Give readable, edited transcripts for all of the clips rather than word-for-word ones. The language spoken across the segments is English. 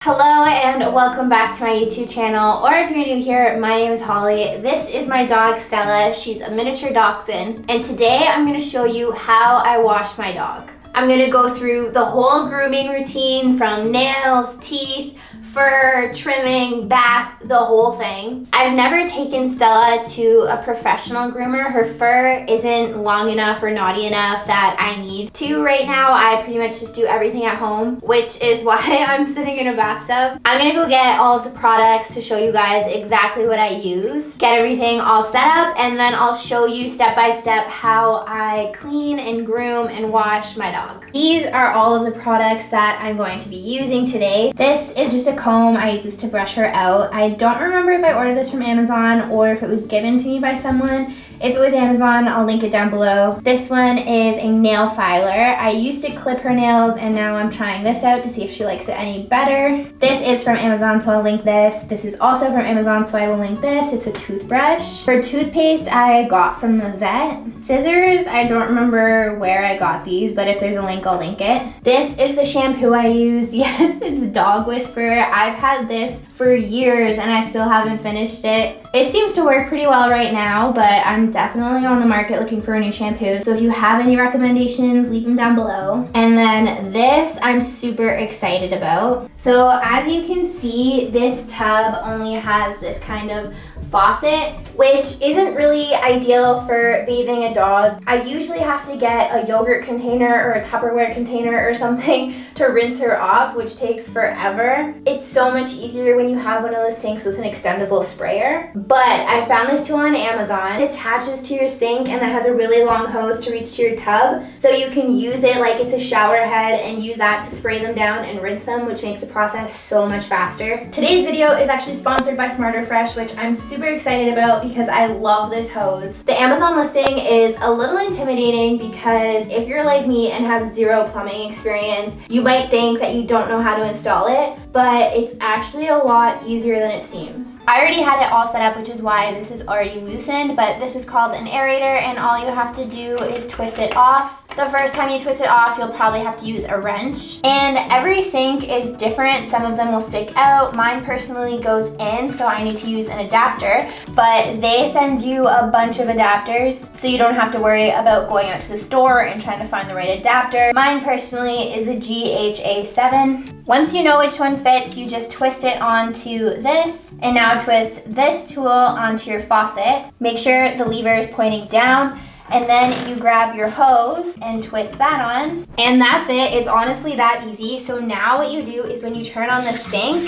Hello and welcome back to my YouTube channel, or if you're new here, my name is Holly. This is my dog Stella. She's a miniature dachshund, and today I'm going to show you how I wash my dog. I'm going to go through the whole grooming routine from nails, teeth, fur, trimming, bath, the whole thing. I've never taken Stella to a professional groomer. Her fur isn't long enough or knotty enough that I need to right now. I pretty much just do everything at home, which is why I'm sitting in a bathtub. I'm gonna go get all of the products to show you guys exactly what I use, get everything all set up, and then I'll show you step by step how I clean and groom and wash my dog. These are all of the products that I'm going to be using today. This is just a comb. I use this to brush her out. I don't remember if I ordered this from Amazon or if it was given to me by someone. If it was Amazon, I'll link it down below. This one is a nail filer. I used to clip her nails and now I'm trying this out to see if she likes it any better. This is from Amazon, so I'll link this. This is also from Amazon, so I will link this. It's a toothbrush. For toothpaste, I got from the vet. Scissors, I don't remember where I got these, but if there's a link, I'll link it. This is the shampoo I use. Yes, it's Dog Whisperer. I've had this for years and I still haven't finished it. It seems to work pretty well right now, but I'm definitely on the market looking for a new shampoo. So if you have any recommendations, leave them down below. And then this I'm super excited about. So as you can see, this tub only has this kind of faucet, which isn't really ideal for bathing a dog. I usually have to get a yogurt container or a Tupperware container or something to rinse her off, which takes forever. It's so much easier when you have one of those sinks with an extendable sprayer. But I found this tool on Amazon. It attaches to your sink and it has a really long hose to reach to your tub, so you can use it like it's a shower head and use that to spray them down and rinse them, which makes the process so much faster. Today's video is actually sponsored by Smarter Fresh, which I'm super excited about because I love this hose. The Amazon listing is a little intimidating because if you're like me and have zero plumbing experience, you might think that you don't know how to install it, but it's actually a lot easier than it seems. I already had it all set up, which is why this is already loosened, but this is called an aerator and all you have to do is twist it off. The first time you twist it off, you'll probably have to use a wrench. And every sink is different. Some of them will stick out. Mine personally goes in, so I need to use an adapter, but they send you a bunch of adapters, so you don't have to worry about going out to the store and trying to find the right adapter. Mine personally is the GHA7. Once you know which one fits, you just twist it onto this, and now twist this tool onto your faucet. Make sure the lever is pointing down, and then you grab your hose and twist that on, and that's it. It's honestly that easy. So now what you do is when you turn on the sink,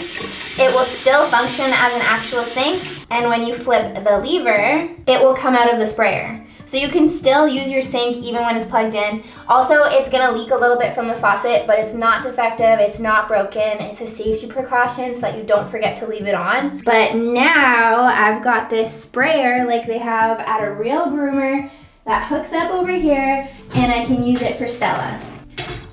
it will still function as an actual sink, and when you flip the lever, it will come out of the sprayer. So you can still use your sink even when it's plugged in. Also, it's gonna leak a little bit from the faucet, but it's not defective, it's not broken. It's a safety precaution so that you don't forget to leave it on. But now I've got this sprayer like they have at a real groomer that hooks up over here, and I can use it for Stella.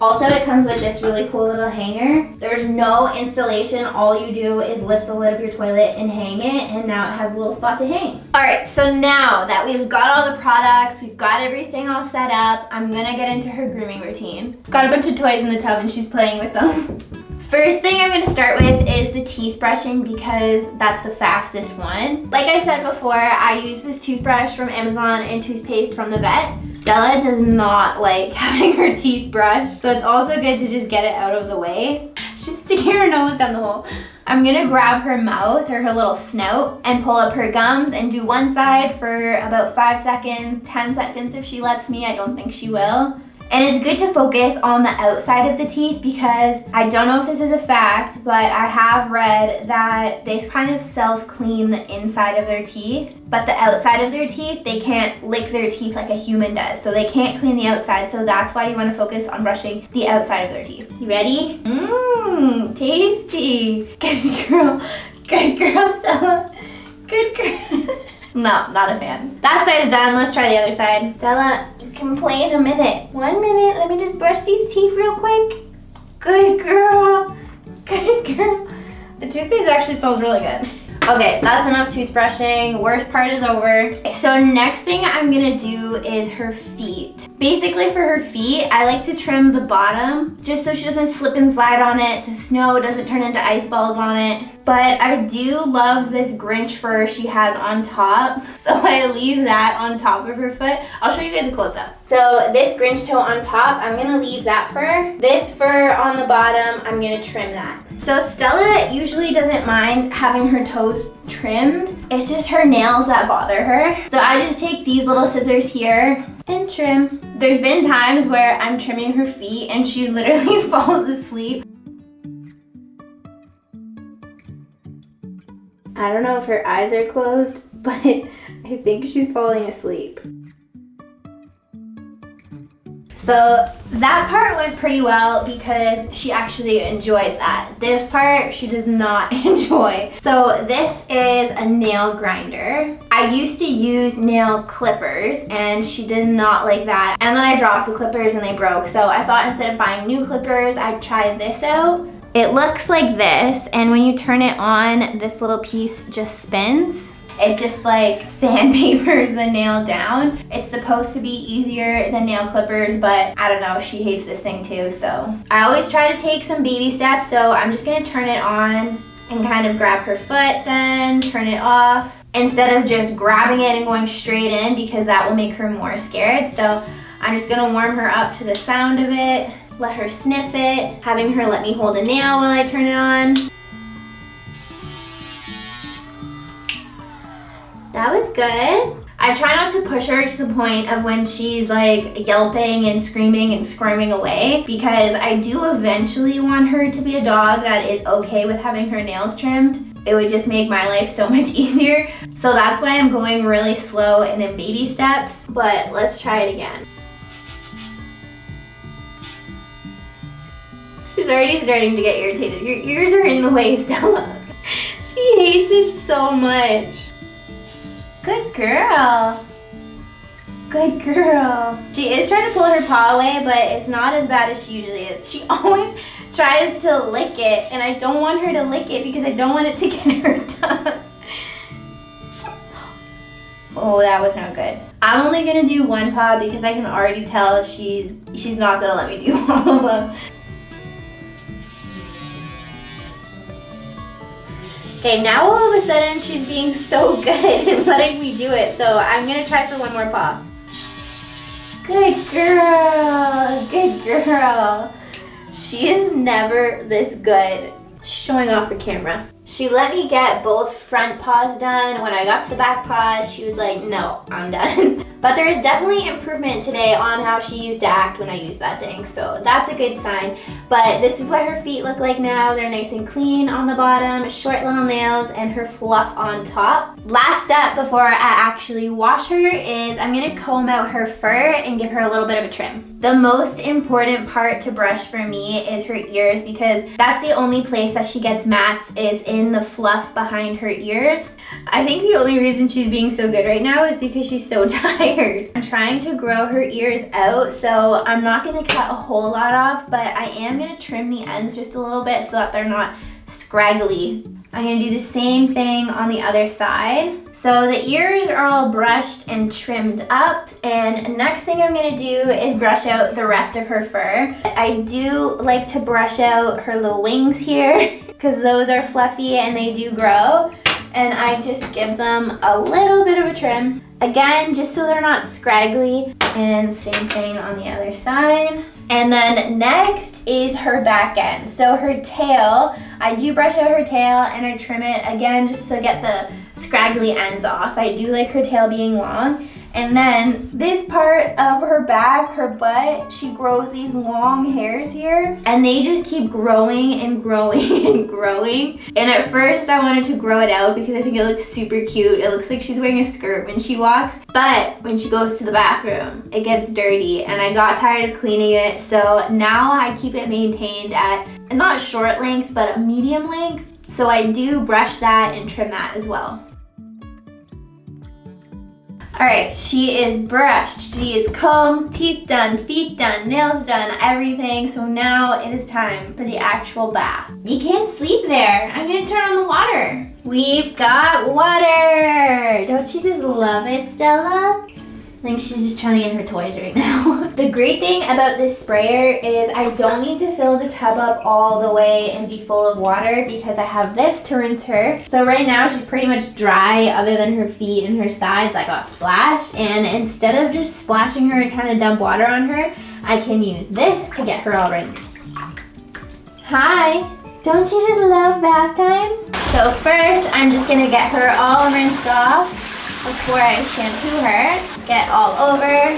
Also, it comes with this really cool little hanger. There's no installation. All you do is lift the lid of your toilet and hang it, and now it has a little spot to hang. All right, so now that we've got all the products, we've got everything all set up, I'm gonna get into her grooming routine. Got a bunch of toys in the tub and she's playing with them. First thing I'm gonna start with is the teeth brushing because that's the fastest one. Like I said before, I use this toothbrush from Amazon and toothpaste from the vet. Stella does not like having her teeth brushed, so it's also good to just get it out of the way. She's sticking her nose down the hole. I'm gonna grab her mouth or her little snout and pull up her gums and do one side for about 5 seconds, 10 seconds if she lets me. I don't think she will. And it's good to focus on the outside of the teeth because I don't know if this is a fact, but I have read that they kind of self-clean the inside of their teeth, but the outside of their teeth, they can't lick their teeth like a human does. So they can't clean the outside, so that's why you want to focus on brushing the outside of their teeth. You ready? Mmm, tasty. Good girl. Good girl, Stella. Good girl. No, not a fan. That side's done. Let's try the other side. Stella, you can play in a minute. 1 minute. Let me just brush these teeth real quick. Good girl. Good girl. The toothpaste actually smells really good. Okay, that's enough toothbrushing. Worst part is over. So next thing I'm gonna do is her feet. Basically for her feet, I like to trim the bottom just so she doesn't slip and slide on it, the snow doesn't turn into ice balls on it. But I do love this Grinch fur she has on top, so I leave that on top of her foot. I'll show you guys a close-up. So this Grinch toe on top, I'm gonna leave that fur. This fur on the bottom, I'm gonna trim that. So Stella usually doesn't mind having her toes trimmed. It's just her nails that bother her. So I just take these little scissors here and trim. There's been times where I'm trimming her feet and she literally falls asleep. I don't know if her eyes are closed, but I think she's falling asleep. So that part went pretty well because she actually enjoys that. This part she does not enjoy. So this is a nail grinder. I used to use nail clippers and she did not like that. And then I dropped the clippers and they broke. So I thought instead of buying new clippers, I'd try this out. It looks like this, and when you turn it on, this little piece just spins. It just like sandpapers the nail down. It's supposed to be easier than nail clippers, but I don't know, she hates this thing too, so. I always try to take some baby steps, so I'm just gonna turn it on and kind of grab her foot then, turn it off, instead of just grabbing it and going straight in because that will make her more scared. So I'm just gonna warm her up to the sound of it. Let her sniff it, having her let me hold a nail while I turn it on. That was good. I try not to push her to the point of when she's like yelping and screaming away, because I do eventually want her to be a dog that is okay with having her nails trimmed. It would just make my life so much easier. So that's why I'm going really slow and in baby steps, but let's try it again. She's already starting to get irritated. Your ears are in the way, Stella. She hates it so much. Good girl. Good girl. She is trying to pull her paw away, but it's not as bad as she usually is. She always tries to lick it, and I don't want her to lick it because I don't want it to get her tongue. Oh, that was not good. I'm only gonna do one paw because I can already tell she's not gonna let me do all of them. Okay, now all of a sudden she's being so good and letting me do it, so I'm gonna try for one more paw. Good girl, good girl. She is never this good. Showing off the camera. She let me get both front paws done. When I got to the back paws, she was like, no, I'm done. But there is definitely improvement today on how she used to act when I used that thing, so that's a good sign. But this is what her feet look like now. They're nice and clean on the bottom, short little nails, and her fluff on top. Last step before I actually wash her is I'm gonna comb out her fur and give her a little bit of a trim. The most important part to brush for me is her ears, because that's the only place that she gets mats is in the fluff behind her ears. I think the only reason she's being so good right now is because she's so tired. I'm trying to grow her ears out, so I'm not gonna cut a whole lot off, but I am gonna trim the ends just a little bit so that they're not scraggly. I'm gonna do the same thing on the other side. So the ears are all brushed and trimmed up, and next thing I'm gonna do is brush out the rest of her fur. I do like to brush out her little wings here because those are fluffy and they do grow, and I just give them a little bit of a trim. Again, just so they're not scraggly, and same thing on the other side. And then next is her back end. So her tail, I do brush out her tail and I trim it again just to get the scraggly ends off. I do like her tail being long. And then this part of her back, her butt, she grows these long hairs here, and they just keep growing and growing and growing. And at first I wanted to grow it out because I think it looks super cute. It looks like she's wearing a skirt when she walks, but when she goes to the bathroom, it gets dirty, and I got tired of cleaning it. So now I keep it maintained at not short length, but a medium length. So I do brush that and trim that as well. All right, she is brushed, she is combed, teeth done, feet done, nails done, everything. So now it is time for the actual bath. You can't sleep there. I'm gonna turn on the water. We've got water! Don't you just love it, Stella? I think she's just trying to get her toys right now. The great thing about this sprayer is I don't need to fill the tub up all the way and be full of water because I have this to rinse her. So right now she's pretty much dry other than her feet and her sides that got splashed. And instead of just splashing her and kind of dump water on her, I can use this to get her all rinsed. Hi, don't you just love bath time? So first I'm just gonna get her all rinsed off before I shampoo her. Get all over.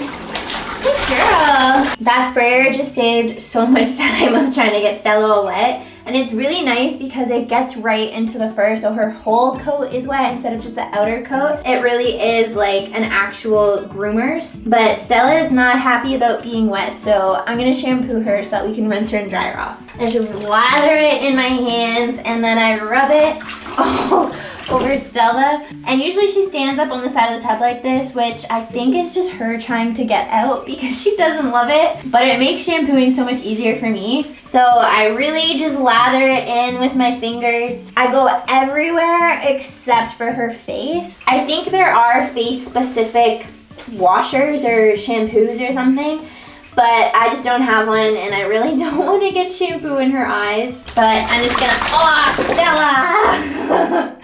Good girl. That sprayer just saved so much time of trying to get Stella all wet. And it's really nice because it gets right into the fur, so her whole coat is wet instead of just the outer coat. It really is like an actual groomer's. But Stella is not happy about being wet, so I'm gonna shampoo her so that we can rinse her and dry her off. I just lather it in my hands and then I rub it all over Stella. And usually she stands up on the side of the tub like this, which I think is just her trying to get out because she doesn't love it. But it makes shampooing so much easier for me. So I really just lather it in with my fingers. I go everywhere except for her face. I think there are face specific washers or shampoos or something, but I just don't have one and I really don't want to get shampoo in her eyes. But I'm just gonna, oh Stella!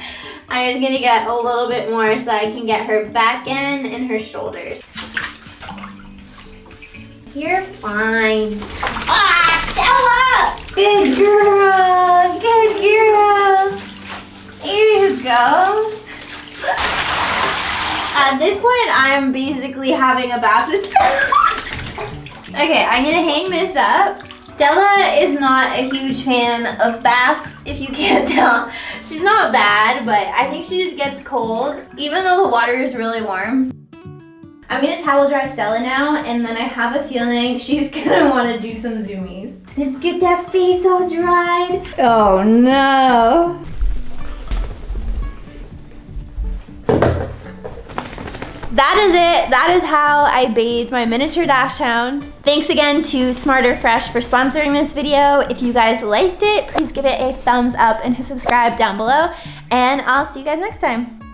I'm just gonna get a little bit more so I can get her back end and her shoulders. You're fine. Ah, Stella! Good girl, good girl. Here you go. At this point, I'm basically having a bath with Stella. Okay, I'm gonna hang this up. Stella is not a huge fan of baths, if you can't tell. She's not bad, but I think she just gets cold, even though the water is really warm. I'm gonna towel dry Stella now, and then I have a feeling she's gonna wanna do some zoomies. Let's get that face all dried. Oh no. That is it. That is how I bathe my miniature dachshund. Thanks again to Smarter Fresh for sponsoring this video. If you guys liked it, please give it a thumbs up and subscribe down below. And I'll see you guys next time.